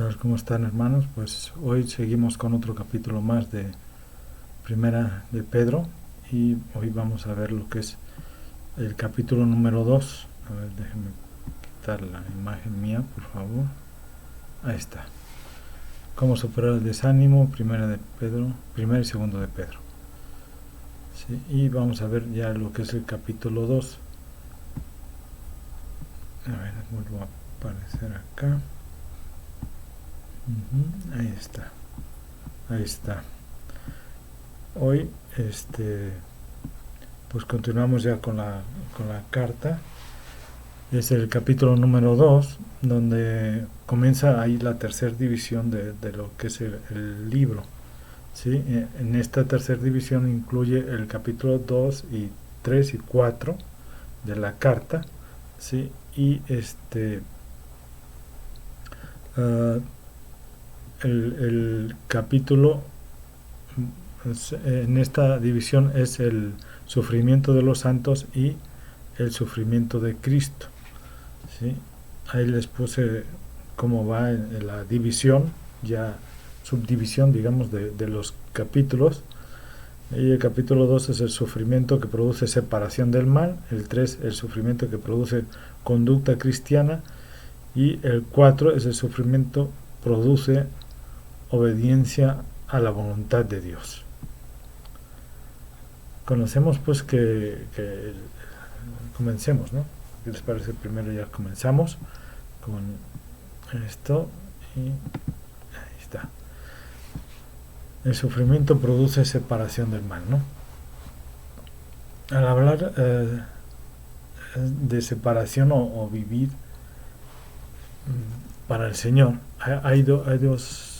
tal? ¿Cómo están, hermanos? Pues hoy seguimos con otro capítulo más de Primera de Pedro y hoy vamos a ver lo que es el capítulo número 2. A ver, déjenme quitar la imagen mía, por favor. Ahí está. Cómo superar el desánimo, Primera de Pedro, Primera y Segundo de Pedro. Sí, y vamos a ver ya lo que es el capítulo 2. A ver, vuelvo a aparecer acá. Ahí está. Ahí está. Hoy pues continuamos ya con la carta. Es el capítulo número 2 donde comienza ahí la tercera división de lo que es el libro. ¿Sí? En esta tercera división incluye el capítulo 2 y 3 y 4 de la carta. ¿Sí? Y uh, el capítulo en esta división es el sufrimiento de los santos y el sufrimiento de Cristo. ¿Sí? Ahí les puse cómo va en la división, ya subdivisión, digamos, de los capítulos. Y el capítulo 2 es el sufrimiento que produce separación del mal, el 3 el sufrimiento que produce conducta cristiana y el 4 es el sufrimiento que produce obediencia a la voluntad de Dios. Conocemos pues que comencemos, ¿no? ¿Qué les parece? Primero ya comenzamos con esto y ahí está. El sufrimiento produce separación del mal, ¿no? Al hablar de separación o vivir para el Señor, hay dos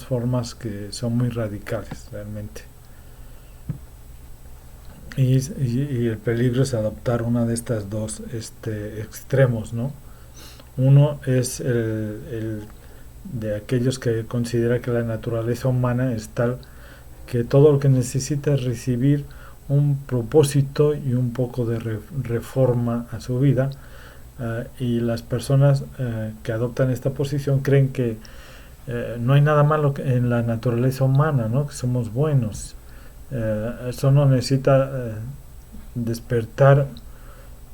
formas que son muy radicales realmente. Y el peligro es adoptar una de estas dos extremos, ¿no? Uno es el de aquellos que considera que la naturaleza humana es tal que todo lo que necesita es recibir un propósito y un poco de reforma a su vida, y las personas que adoptan esta posición creen que no hay nada malo en la naturaleza humana, ¿no? Que somos buenos. Eso no necesita despertar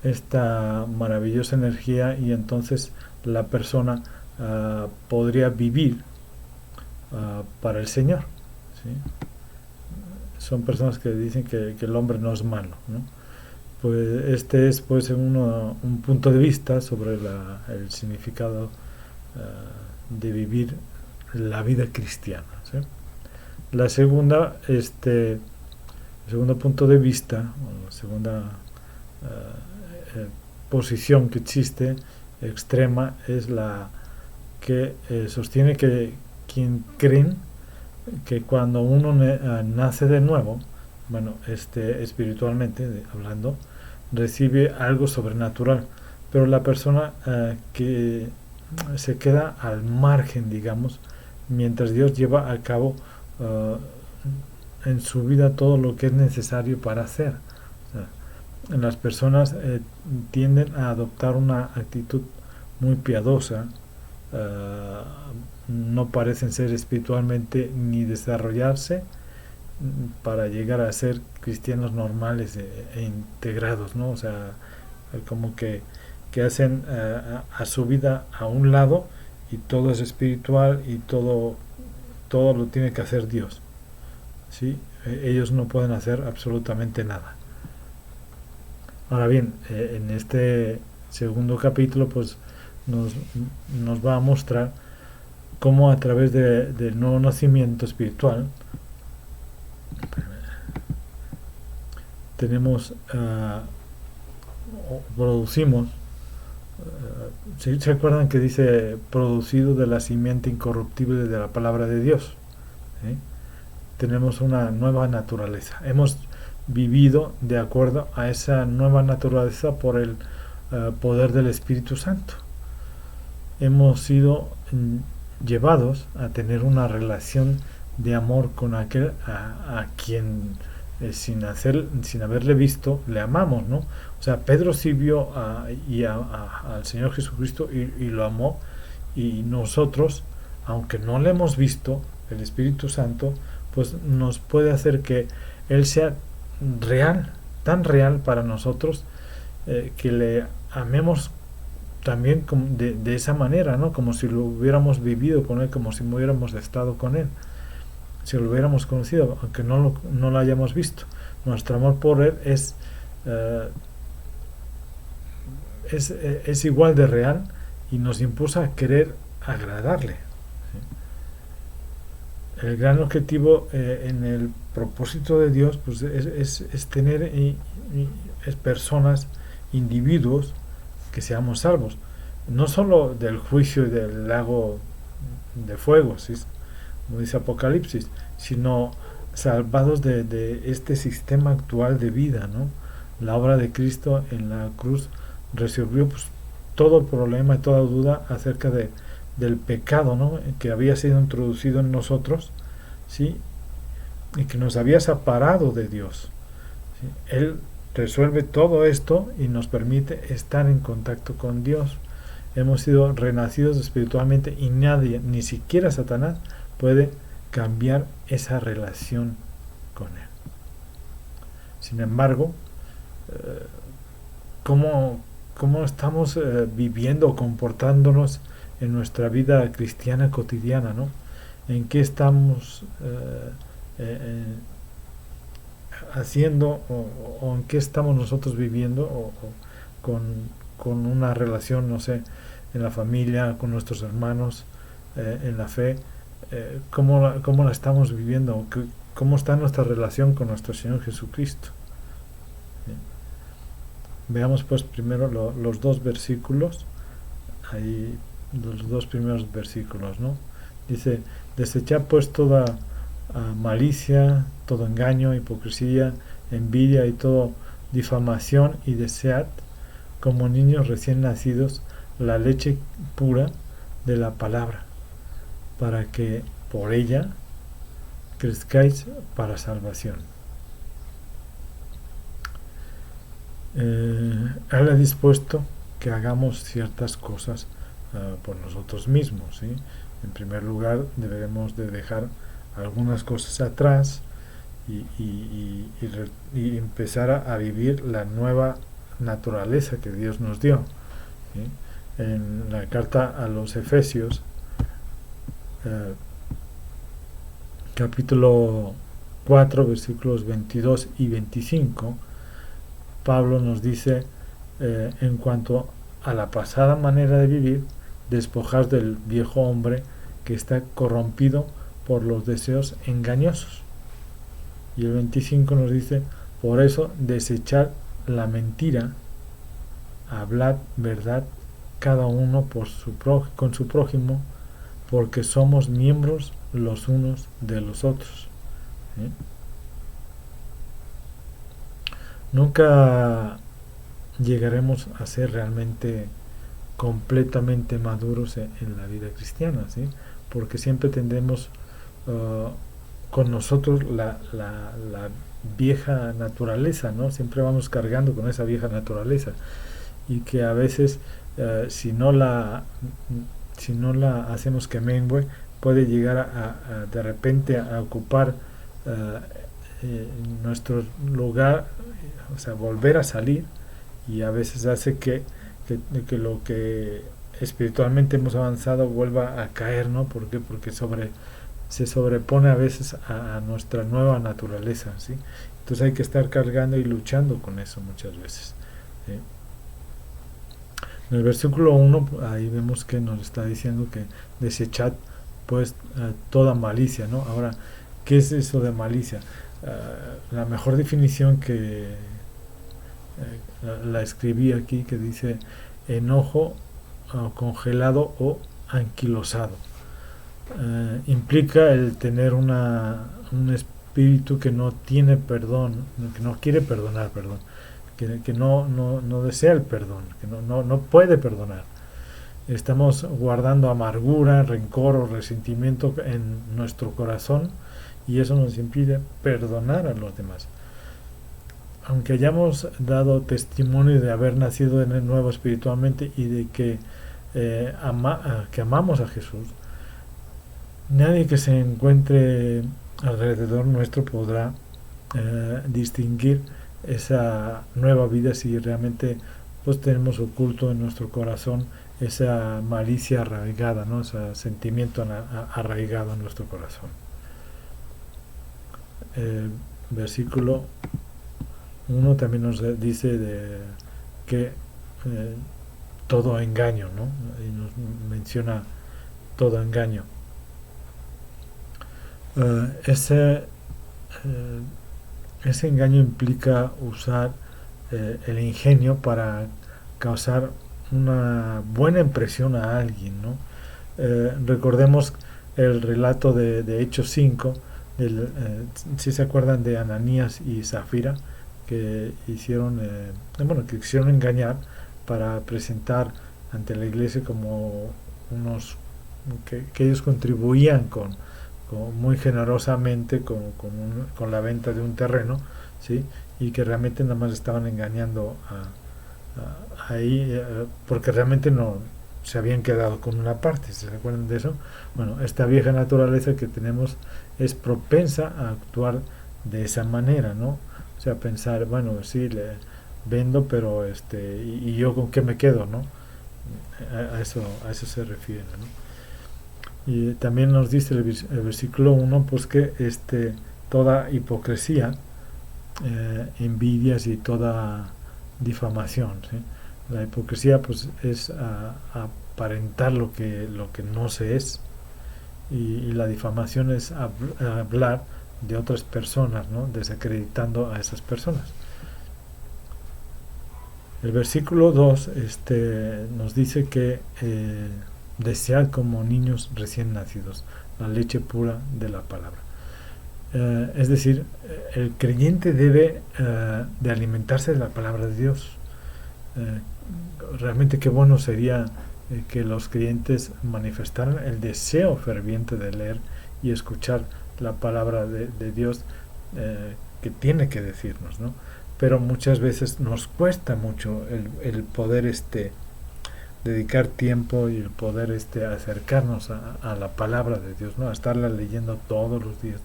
esta maravillosa energía y entonces la persona podría vivir para el Señor. ¿Sí? Son personas que dicen que el hombre no es malo, ¿no? Pues este es pues un punto de vista sobre el significado de vivir la vida cristiana. ¿Sí? La segunda, el segundo punto de vista, o la segunda posición que existe extrema es la que sostiene que quien creen que cuando uno nace de nuevo, bueno, espiritualmente hablando, recibe algo sobrenatural, pero la persona que se queda al margen, digamos, mientras Dios lleva a cabo en su vida todo lo que es necesario para hacer. O sea, las personas tienden a adoptar una actitud muy piadosa, no parecen ser espiritualmente ni desarrollarse para llegar a ser cristianos normales e integrados, ¿no? O sea, como que hacen a su vida a un lado y todo es espiritual y todo lo tiene que hacer Dios. ¿Sí? Ellos no pueden hacer absolutamente nada. Ahora bien, en este segundo capítulo pues nos va a mostrar cómo a través del nuevo nacimiento espiritual tenemos producimos, ¿se acuerdan que dice producido de la simiente incorruptible de la palabra de Dios? ¿Sí? Tenemos una nueva naturaleza, hemos vivido de acuerdo a esa nueva naturaleza por el poder del Espíritu Santo. Hemos sido llevados a tener una relación de amor con aquel a quien sin haberle visto, le amamos, ¿no? O sea, Pedro sí vio al Señor Jesucristo y lo amó, y nosotros, aunque no le hemos visto, el Espíritu Santo, pues nos puede hacer que Él sea real, tan real para nosotros, que le amemos también de esa manera, ¿no? Como si lo hubiéramos vivido con Él, como si hubiéramos estado con Él, si lo hubiéramos conocido, aunque no lo hayamos visto. Nuestro amor por Él es igual de real y nos impulsa a querer agradarle. El gran objetivo en el propósito de Dios, pues es tener personas, individuos, que seamos salvos, no solo del juicio y del lago de fuego, ¿sí?, como dice Apocalipsis, sino salvados de este sistema actual de vida, ¿no? La obra de Cristo en la cruz resolvió, pues, todo problema y toda duda acerca del pecado, ¿no?, que había sido introducido en nosotros, ¿sí?, y que nos había separado de Dios, ¿sí? Él resuelve todo esto y nos permite estar en contacto con Dios. Hemos sido renacidos espiritualmente y nadie, ni siquiera Satanás, puede cambiar esa relación con Él. Sin embargo, ¿cómo estamos viviendo o comportándonos en nuestra vida cristiana cotidiana, ¿no? ¿En qué estamos haciendo o en qué estamos nosotros viviendo con una relación, no sé, en la familia, con nuestros hermanos, en la fe? ¿Cómo la estamos viviendo? ¿Cómo está nuestra relación con nuestro Señor Jesucristo? Veamos pues primero los dos versículos, ahí los dos primeros versículos, ¿no? Dice: desechad pues toda malicia, todo engaño, hipocresía, envidia y toda difamación, y desead como niños recién nacidos la leche pura de la palabra, para que por ella crezcáis para salvación. Él ha dispuesto que hagamos ciertas cosas por nosotros mismos, ¿sí? En primer lugar, deberemos de dejar algunas cosas atrás y empezar a vivir la nueva naturaleza que Dios nos dio, ¿sí? En la carta a los Efesios, capítulo 4, versículos 22 y 25, Pablo nos dice, en cuanto a la pasada manera de vivir, despojar del viejo hombre que está corrompido por los deseos engañosos. Y el 25 nos dice: por eso desechar la mentira, hablad verdad cada uno con su prójimo, porque somos miembros los unos de los otros. ¿Sí? Nunca llegaremos a ser realmente completamente maduros en la vida cristiana, ¿sí? Porque siempre tendremos con nosotros la vieja naturaleza, ¿no? Siempre vamos cargando con esa vieja naturaleza, y que a veces si no la hacemos que mengue, puede llegar de repente a ocupar nuestro lugar, o sea, volver a salir, y a veces hace que lo que espiritualmente hemos avanzado vuelva a caer, ¿no? ¿Por qué? Porque se sobrepone a veces a nuestra nueva naturaleza, ¿sí? Entonces hay que estar cargando y luchando con eso muchas veces, ¿sí? En el versículo 1, ahí vemos que nos está diciendo que desechad pues toda malicia, ¿no? Ahora, ¿qué es eso de malicia? La mejor definición que la escribí aquí, que dice enojo congelado o anquilosado. Implica el tener un espíritu que no tiene perdón, que no quiere perdonar, que no desea el perdón, que no puede perdonar. Estamos guardando amargura, rencor o resentimiento en nuestro corazón, y eso nos impide perdonar a los demás. aunque hayamos dado testimonio de haber nacido de nuevo espiritualmente y de que, que amamos a Jesús, nadie que se encuentre alrededor nuestro podrá distinguir esa nueva vida si realmente pues tenemos oculto en nuestro corazón esa malicia arraigada, ¿no? Ese sentimiento arraigado en nuestro corazón. El versículo 1 también nos dice que todo engaño, ¿no? Y nos menciona todo engaño. Ese engaño implica usar el ingenio para causar una buena impresión a alguien, ¿no? Recordemos el relato de Hechos 5, si se acuerdan de Ananías y Zafira, que hicieron, que quisieron engañar para presentar ante la iglesia como unos que ellos contribuían muy generosamente con la venta de un terreno, ¿sí? Y que realmente nada más estaban engañando ahí, porque realmente no se habían quedado con una parte. ¿Se acuerdan de eso? Bueno, esta vieja naturaleza que tenemos es propensa a actuar de esa manera, ¿no? O sea, pensar, bueno, sí, le vendo, pero y yo con qué me quedo, ¿no? A eso se refiere, ¿no? Y también nos dice el versículo 1, pues que toda hipocresía, envidias y toda difamación, ¿sí? La hipocresía pues es aparentar lo que no se es, y la difamación es hablar de otras personas, ¿no? Desacreditando a esas personas. El versículo 2 nos dice que desead como niños recién nacidos la leche pura de la palabra. Es decir, el creyente debe de alimentarse de la palabra de Dios. Realmente qué bueno sería que los creyentes manifestaran el deseo ferviente de leer y escuchar la palabra de Dios que tiene que decirnos, ¿no? Pero muchas veces nos cuesta mucho el poder dedicar tiempo y el poder acercarnos a la palabra de Dios, ¿no? A estarla leyendo todos los días,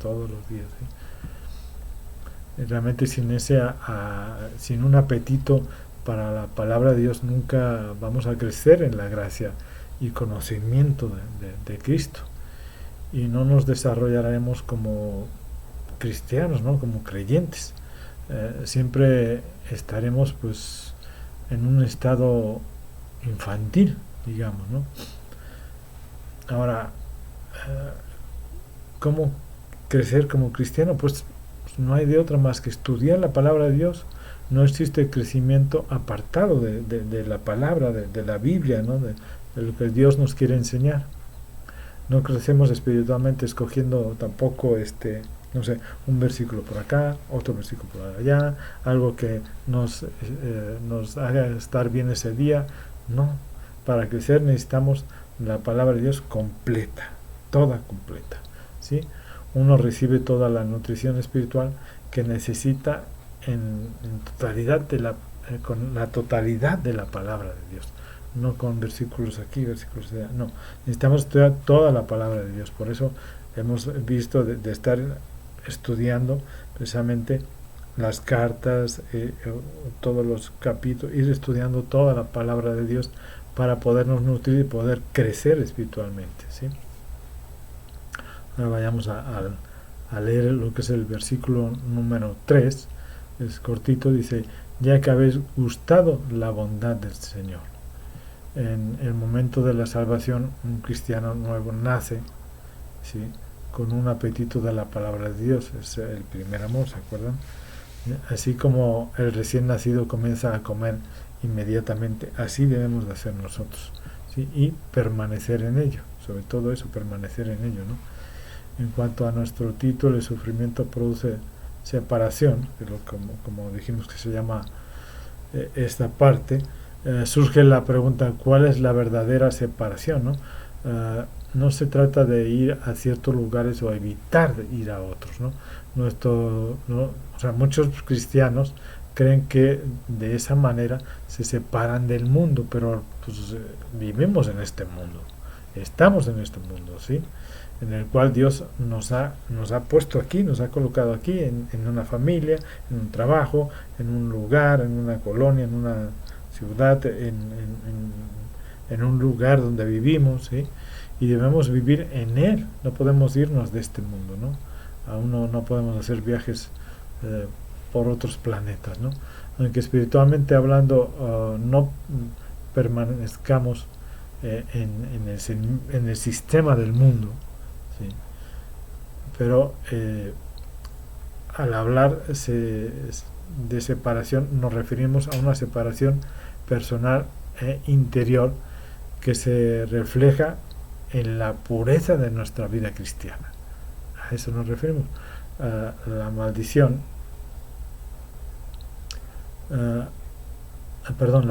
¿sí? Realmente sin un apetito para la palabra de Dios nunca vamos a crecer en la gracia y conocimiento de Cristo, y no nos desarrollaremos como cristianos, ¿no? Como creyentes. Siempre estaremos pues en un estado infantil, digamos, ¿no? Ahora, ¿cómo crecer como cristiano? Pues no hay de otra más que estudiar la palabra de Dios. No existe crecimiento apartado de la palabra, de la Biblia, ¿no? De lo que Dios nos quiere enseñar. No crecemos espiritualmente escogiendo tampoco no sé, un versículo por acá, otro versículo por allá, algo que nos haga estar bien ese día. No, para crecer necesitamos la palabra de Dios completa, toda completa, ¿sí? Uno recibe toda la nutrición espiritual que necesita en totalidad con la totalidad de la palabra de Dios, no con versículos aquí, versículos allá. No, necesitamos estudiar toda la palabra de Dios. Por eso hemos visto de estar estudiando precisamente las cartas, todos los capítulos, ir estudiando toda la palabra de Dios para podernos nutrir y poder crecer espiritualmente, ¿sí? Ahora vayamos a leer lo que es el versículo número 3, es cortito, dice: ya que habéis gustado la bondad del Señor. En el momento de la salvación, un cristiano nuevo nace, ¿sí? Con un apetito de la palabra de Dios, es el primer amor, ¿se acuerdan? Así como el recién nacido comienza a comer inmediatamente, así debemos de hacer nosotros, ¿sí? Y permanecer en ello, sobre todo eso, permanecer en ello, ¿no? En cuanto a nuestro título, el sufrimiento produce separación, que como dijimos que se llama esta parte. Surge la pregunta: ¿cuál es la verdadera separación, no? No se trata de ir a ciertos lugares o evitar de ir a otros, ¿no? O sea, muchos cristianos creen que de esa manera se separan del mundo, pero pues, vivimos en este mundo, estamos en este mundo, ¿sí? En el cual Dios nos ha puesto aquí, nos ha colocado aquí, en una familia, en un trabajo, en un lugar, en una colonia, en una ciudad, en un lugar donde vivimos, ¿sí? Y debemos vivir en Él, no podemos irnos de este mundo, ¿no? Aún no podemos hacer viajes por otros planetas, ¿no? Aunque espiritualmente hablando no permanezcamos en el sistema del mundo, ¿sí? Pero al hablar de separación nos referimos a una separación personal e interior que se refleja en la pureza de nuestra vida cristiana. A eso nos referimos. La maldición, la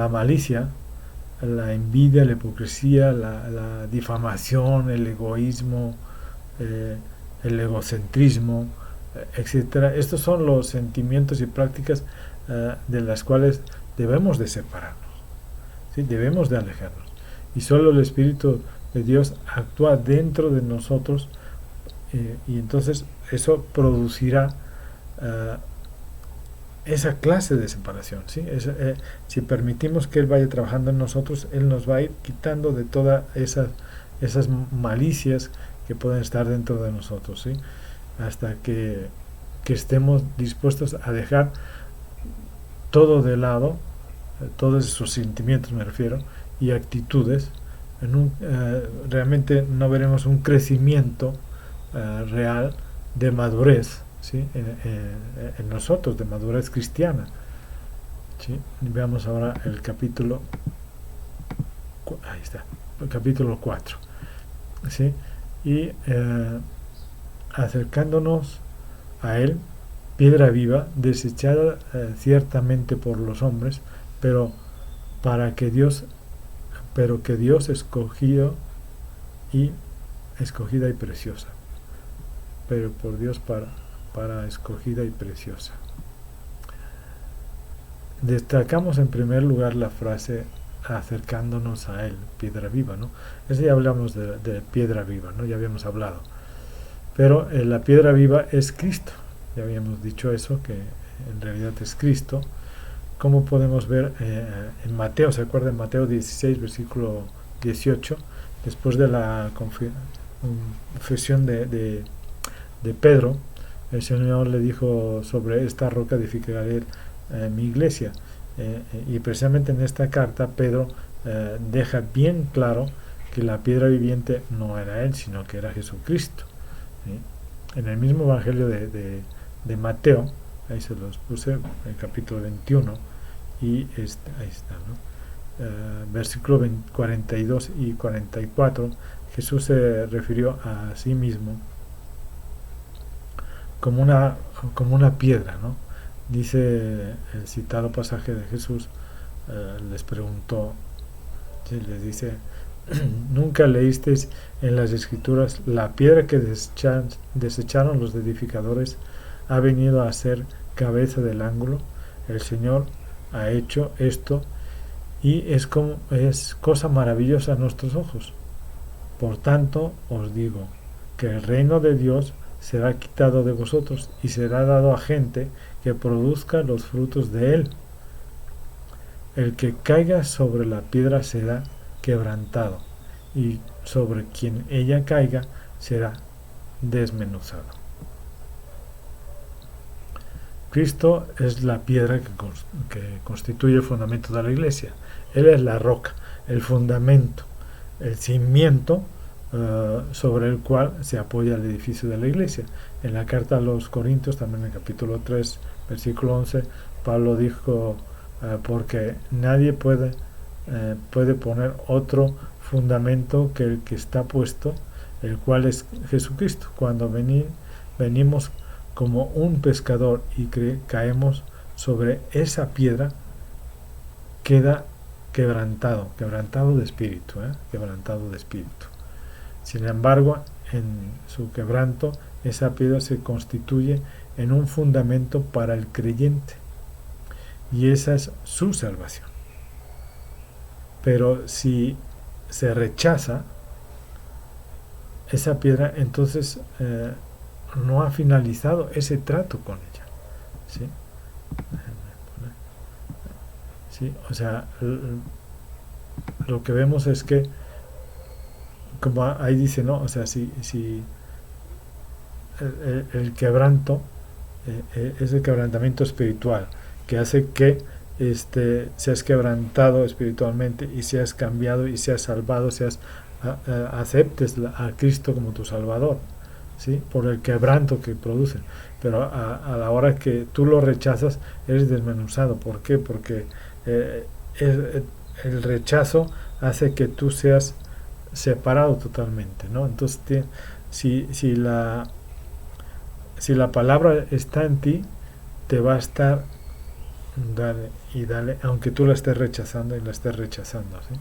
malicia, la envidia, la hipocresía, la difamación, el egoísmo, el egocentrismo, etcétera. Estos son los sentimientos y prácticas de las cuales debemos de separarnos, ¿sí? Debemos de alejarnos. Y solo el Espíritu de Dios actúa dentro de nosotros, y entonces eso producirá esa clase de separación, ¿sí? Si permitimos que Él vaya trabajando en nosotros, Él nos va a ir quitando de todas esas malicias que pueden estar dentro de nosotros, ¿sí? Hasta que estemos dispuestos a dejar todo de lado, todos esos sentimientos me refiero, y actitudes. Realmente no veremos un crecimiento real de madurez, ¿sí? En nosotros, de madurez cristiana, ¿sí? Veamos ahora el capítulo, ahí está, el capítulo 4, ¿sí? Y acercándonos a Él, piedra viva, desechada ciertamente por los hombres, pero que Dios escogida y preciosa, pero por Dios para escogida y preciosa. Destacamos en primer lugar la frase acercándonos a Él, piedra viva, ¿no? Ese ya hablamos de piedra viva, ¿no? Ya habíamos hablado. Pero la piedra viva es Cristo. Ya habíamos dicho eso, que en realidad es Cristo. Como podemos ver en Mateo, ¿se acuerdan? Mateo 16, versículo 18, después de la confesión de Pedro, el Señor le dijo: sobre esta roca edificaré mi iglesia. Y precisamente en esta carta Pedro deja bien claro que la piedra viviente no era Él, sino que era Jesucristo, ¿sí? En el mismo Evangelio de Mateo, ahí se los puse, en el capítulo 21, y ahí está, ¿no? Versículo 42 y 44, Jesús se refirió a sí mismo como una piedra, ¿no? Dice el citado pasaje de Jesús, les preguntó, ¿sí? Les dice: ¿nunca leísteis en las Escrituras la piedra que desecharon los edificadores ha venido a ser cabeza del ángulo? El Señor ha hecho esto, y es cosa maravillosa a nuestros ojos. Por tanto os digo que el reino de Dios será quitado de vosotros y será dado a gente que produzca los frutos de él. El que caiga sobre la piedra será quebrantado, y sobre quien ella caiga será desmenuzado. Cristo es la piedra que constituye el fundamento de la iglesia. Él es la roca, el fundamento, el cimiento sobre el cual se apoya el edificio de la iglesia. En la carta a los Corintios, también en el capítulo 3, versículo 11, Pablo dijo: porque nadie puede poner otro fundamento que el que está puesto, el cual es Jesucristo. Cuando venimos como un pescador y caemos sobre esa piedra, queda quebrantado de espíritu, quebrantado de espíritu. Sin embargo, en su quebranto, esa piedra se constituye en un fundamento para el creyente. y esa es su salvación. Pero si se rechaza esa piedra, entonces no ha finalizado ese trato con ella. ¿Sí? ¿Sí? O sea, lo que vemos es que, como ahí dice, ¿no? O sea, si el quebranto es el quebrantamiento espiritual, que hace que seas quebrantado espiritualmente y seas cambiado y seas salvado, aceptes a Cristo como tu Salvador, ¿sí? Por el quebranto que produce. Pero a la hora que tú lo rechazas, eres desmenuzado. ¿Por qué? Porque eh, el rechazo hace que tú seas separado totalmente, ¿no? Entonces, si, si, la, si la palabra está en ti, te va a estar dale y dale, aunque tú la estés rechazando y la estés rechazando, ¿sí?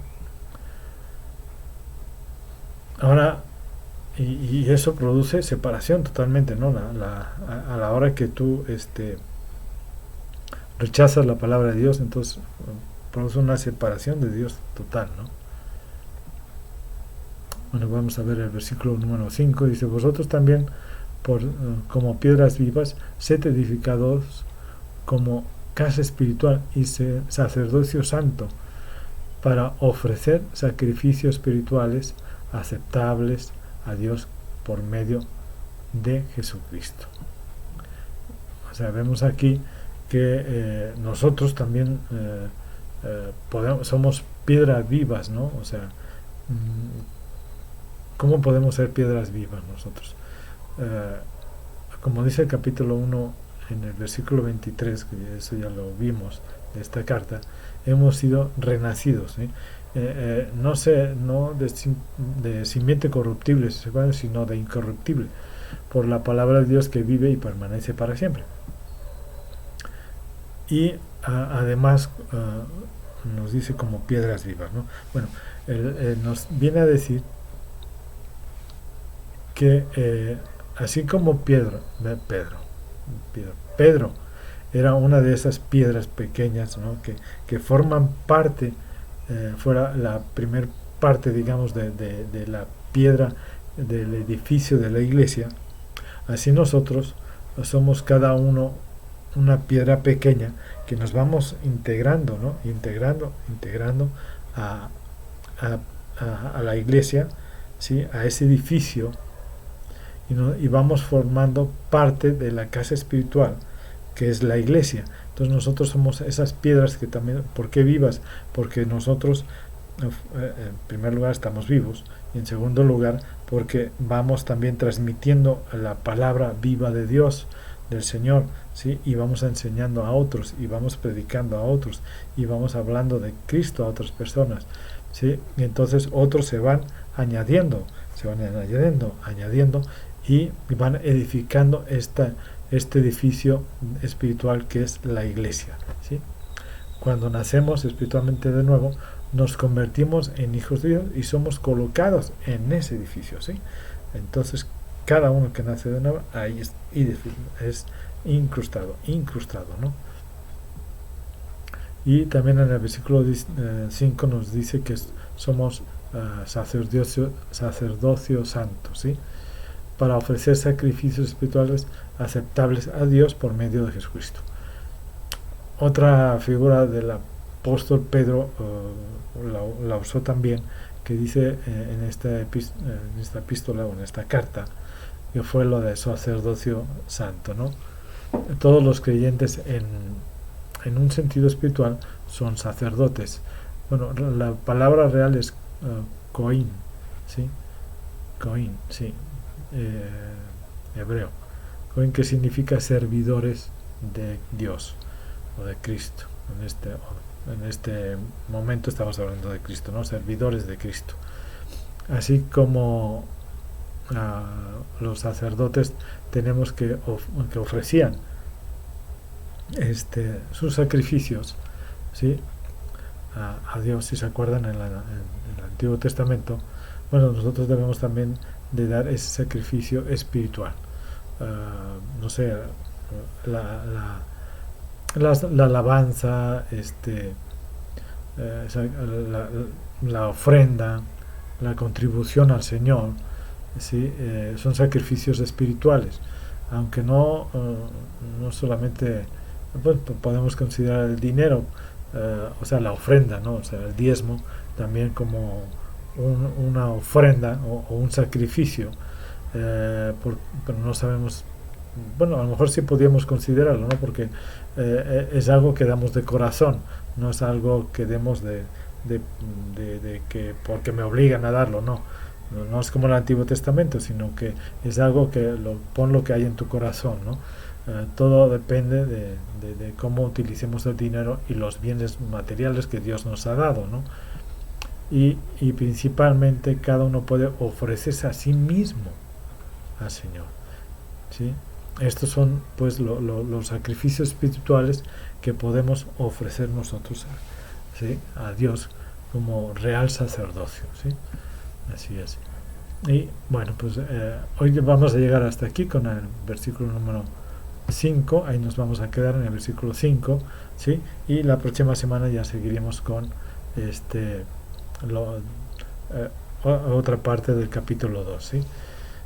Ahora, y eso produce separación totalmente, ¿no? A la hora que tú rechazas la palabra de Dios, entonces produce una separación de Dios total, ¿no? Bueno, vamos a ver el versículo número 5, dice, vosotros también, como piedras vivas, sed edificados como casa espiritual y sacerdocio santo, para ofrecer sacrificios espirituales aceptables a Dios por medio de Jesucristo. O sea, vemos aquí que nosotros también somos piedras vivas, ¿no? O sea, ¿cómo podemos ser piedras vivas nosotros? Como dice el capítulo 1 en el versículo 23, que eso ya lo vimos de esta carta, hemos sido renacidos, ¿sí? No de simiente corruptible, sino de incorruptible, por la palabra de Dios que vive y permanece para siempre. Y además nos dice como piedras vivas, ¿no? Bueno, nos viene a decir que así como Pedro era una de esas piedras pequeñas, ¿no? que forman parte, fuera la primer parte, digamos, de la piedra del edificio de la iglesia, así nosotros somos cada uno una piedra pequeña que nos vamos integrando, ¿no? Integrando a, a la iglesia, ¿sí? A ese edificio, y vamos formando parte de la casa espiritual que es la iglesia. Entonces nosotros somos esas piedras que también, ¿por qué vivas? Porque nosotros en primer lugar estamos vivos y en segundo lugar porque vamos también transmitiendo la palabra viva de Dios, del Señor, ¿sí? Y vamos enseñando a otros y vamos predicando a otros y vamos hablando de Cristo a otras personas, ¿sí? Y entonces otros se van añadiendo y van edificando este edificio espiritual que es la iglesia, ¿sí? Cuando nacemos espiritualmente de nuevo, nos convertimos en hijos de Dios y somos colocados en ese edificio, ¿sí? Entonces, cada uno que nace de nuevo, ahí es incrustado, ¿no? Y también en el versículo 5 nos dice que somos sacerdocio santo, ¿sí? Para ofrecer sacrificios espirituales aceptables a Dios por medio de Jesucristo. Otra figura del apóstol Pedro la usó también, que dice en esta epístola o en esta carta, que fue lo de sacerdocio santo, ¿no? Todos los creyentes en un sentido espiritual son sacerdotes. Bueno, la palabra real es Coín, ¿sí? Coín, sí. Hebreo. Coín, que significa servidores de Dios o de Cristo. En este momento estamos hablando de Cristo, ¿no? Servidores de Cristo. Así como los sacerdotes tenemos que ofrecían sus sacrificios, ¿sí? A Dios, si se acuerdan en el Antiguo Testamento. Bueno, nosotros debemos también de dar ese sacrificio espiritual. No sé, la alabanza, la, la ofrenda, la contribución al Señor, ¿sí? Son sacrificios espirituales, aunque no solamente pues, podemos considerar el dinero, o sea, la ofrenda, ¿no? O sea, el diezmo también como una ofrenda o un sacrificio, pero no sabemos, bueno, a lo mejor sí podríamos considerarlo, ¿no? Porque es algo que damos de corazón, no es algo que demos de, de que porque me obligan a darlo, no. No es como el Antiguo Testamento, sino que es algo que pon lo que hay en tu corazón, ¿no? Todo depende de cómo utilicemos el dinero y los bienes materiales que Dios nos ha dado, ¿no? Y principalmente cada uno puede ofrecerse a sí mismo al Señor, ¿sí? Estos son pues los sacrificios espirituales que podemos ofrecer nosotros, ¿sí? A Dios como real sacerdocio, ¿sí? Así es. Y bueno, pues hoy vamos a llegar hasta aquí con el versículo número 5. Ahí nos vamos a quedar en el versículo 5, ¿sí? Y la próxima semana ya seguiremos con este lo, otra parte del capítulo 2, ¿sí?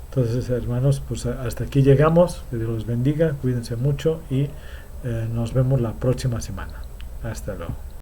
Entonces, hermanos, pues hasta aquí llegamos. Que Dios los bendiga, cuídense mucho y nos vemos la próxima semana. Hasta luego.